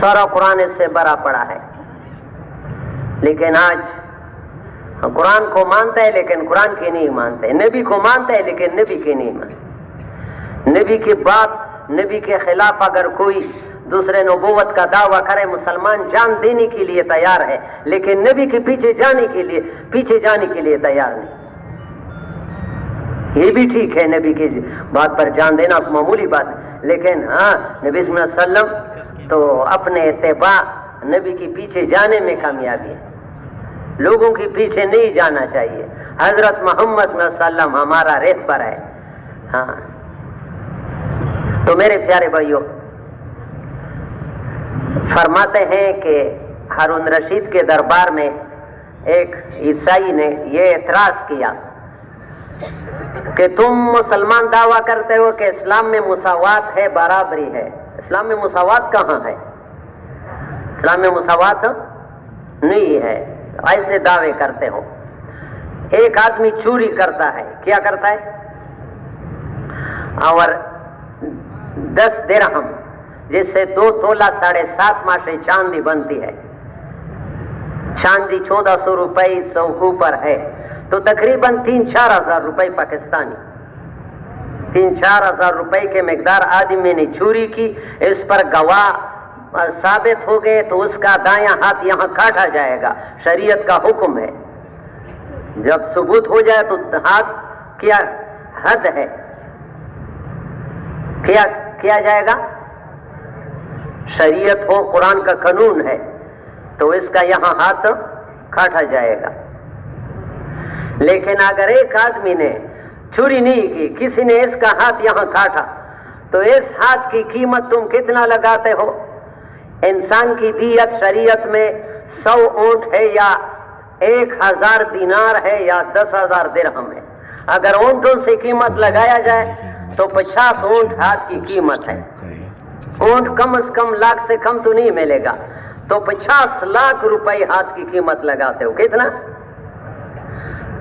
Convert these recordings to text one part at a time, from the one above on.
سارا قرآن اس سے بھرا پڑا ہے. لیکن آج قرآن کو مانتا ہے لیکن قرآن کی نہیں مانتے، نبی کو مانتا ہے لیکن نبی کی نہیں مانتے. نبی کی بات، نبی کے خلاف اگر کوئی دوسرے نبوت کا دعویٰ کرے، مسلمان جان دینے کے لیے تیار ہے، لیکن نبی کے پیچھے جانے کے لیے تیار نہیں. یہ بھی ٹھیک ہے، نبی کی بات پر جان دینا معمولی بات ہے، لیکن ہاں نبی صلی اللہ علیہ وسلم تو اپنے اتباع نبی کے پیچھے جانے میں کامیابی ہے. لوگوں کے پیچھے نہیں جانا چاہیے. حضرت محمد صلی اللہ علیہ وسلم ہمارا رہبر ہے. ہاں تو میرے پیارے بھائیوں، فرماتے ہیں کہ ہارون رشید کے دربار میں ایک عیسائی نے یہ اعتراض کیا کہ تم مسلمان دعویٰ کرتے ہو کہ اسلام میں مساوات ہے، برابری ہے. اسلام میں مساوات کہاں ہے؟ اسلام میں مساوات نہیں ہے. ایسے دعوے کرتے ہو. ایک آدمی چوری کرتا ہے، کیا کرتا ہے؟ اور 10 درہم جس سے 2 تولہ 7.5 ماشے چاندی بنتی ہے. چاندی 1400 روپے سوکھو پر ہے، تو تقریباً 3-4 ہزار روپے پاکستانی. 3-4 ہزار روپے کے مقدار آدمی نے چوری کی. اس پر گواہ ثابت ہو گئے تو اس کا دایاں ہاتھ یہاں کاٹا جائے گا. شریعت کا حکم ہے. جب ثبوت ہو جائے تو ہاتھ کیا حد ہے، کیا جائے گا؟ شریعت ہو، قرآن کا قانون ہے، تو اس کا یہاں ہاتھ کاٹا جائے گا. لیکن اگر ایک آدمی نے چوری نہیں کی، کسی نے اس کا ہاتھ یہاں کاٹا، تو اس ہاتھ کی قیمت تم کتنا لگاتے ہو؟ انسان کی دیت شریعت میں 100 اونٹ ہے یا 1000 دینار ہے یا 10,000 درہم ہے. اگر اونٹوں سے قیمت لگایا جائے تو 50 اونٹ ہاتھ کی قیمت ہے. اونٹ کم از کم لاکھ سے کم تو نہیں ملے گا، تو 50 لاکھ روپے ہاتھ کی قیمت لگاتے ہو. کتنا؟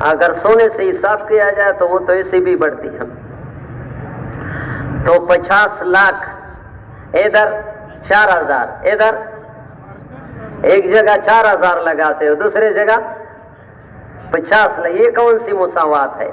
اگر سونے سے حساب کیا جائے تو وہ تو ایسے بھی بڑھتی ہے. تو 50 لاکھ ادھر 4,000، ادھر ایک جگہ 4,000 لگاتے ہو، دوسری جگہ 50. یہ کون سی مساوات ہے؟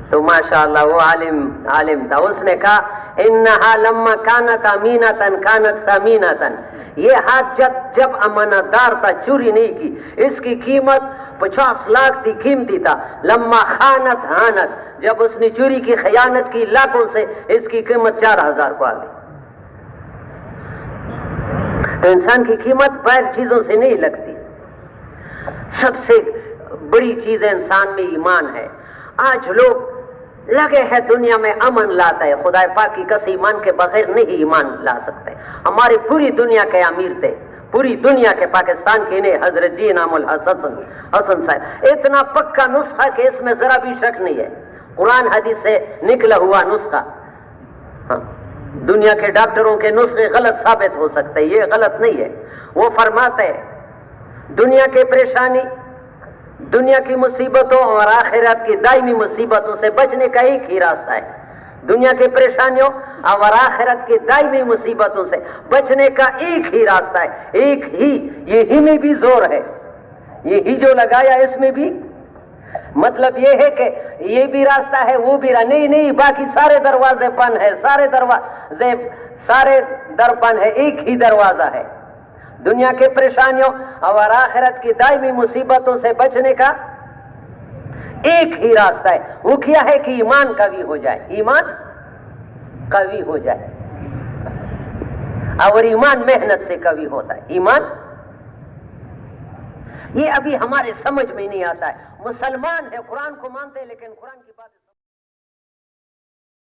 تو ماشاءاللہ وہ عالم تھا. اس نے کہا انہا لما کانت امینتن کانت ثمینتن. یہ ہاتھ جب امانت دار تھا، چوری نہیں کی، اس کی قیمت 50 لاکھ تھی، قیمتی تھا. لما خانت ہانت، جب اس نے چوری کی، خیانت کی لاکھوں سے، اس کی قیمت 4,000 کو آ گئی. تو انسان کی قیمت غیر چیزوں سے نہیں لگتی. سب سے بڑی چیز انسان میں ایمان ہے. آج لوگ لگے ہیں دنیا میں امن لاتا ہے. خدا پاک کی قسم ایمان کے بغیر نہیں ایمان لا سکتے. ہماری پوری دنیا کے امیر تھے، پوری دنیا کے، پاکستان کے نہیں، حضرت جی انعام الحسن صاحب. اتنا پکا نسخہ کہ اس میں ذرا بھی شک نہیں ہے، قرآن حدیث سے نکلا ہوا نسخہ. دنیا کے ڈاکٹروں کے نسخے غلط ثابت ہو سکتے، یہ غلط نہیں ہے. وہ فرماتے ہیں دنیا کی پریشانی، دنیا کی مصیبتوں اور آخرت کی دائمی مصیبتوں سے بچنے کا ایک ہی راستہ ہے. دنیا کی پریشانیوں اور آخرت کی دائمی مصیبتوں سے بچنے کا ایک ہی راستہ ہے، ایک ہی. یہی میں بھی زور ہے، یہی جو لگایا اس میں بھی مطلب یہ ہے کہ یہ بھی راستہ ہے، وہ بھی نہیں، باقی سارے دروازے بند ہے، سارے در بند ہے، ایک ہی دروازہ ہے. دنیا کے پریشانیوں اور آخرت کی دائمی مصیبتوں سے بچنے کا ایک ہی راستہ ہے. وہ کیا ہے کہ ایمان قوی ہو جائے، ایمان قوی ہو جائے. اور ایمان محنت سے قوی ہوتا ہے. ایمان یہ ابھی ہمارے سمجھ میں نہیں آتا ہے. مسلمان ہے، قرآن کو مانتے ہیں، لیکن قرآن کی بات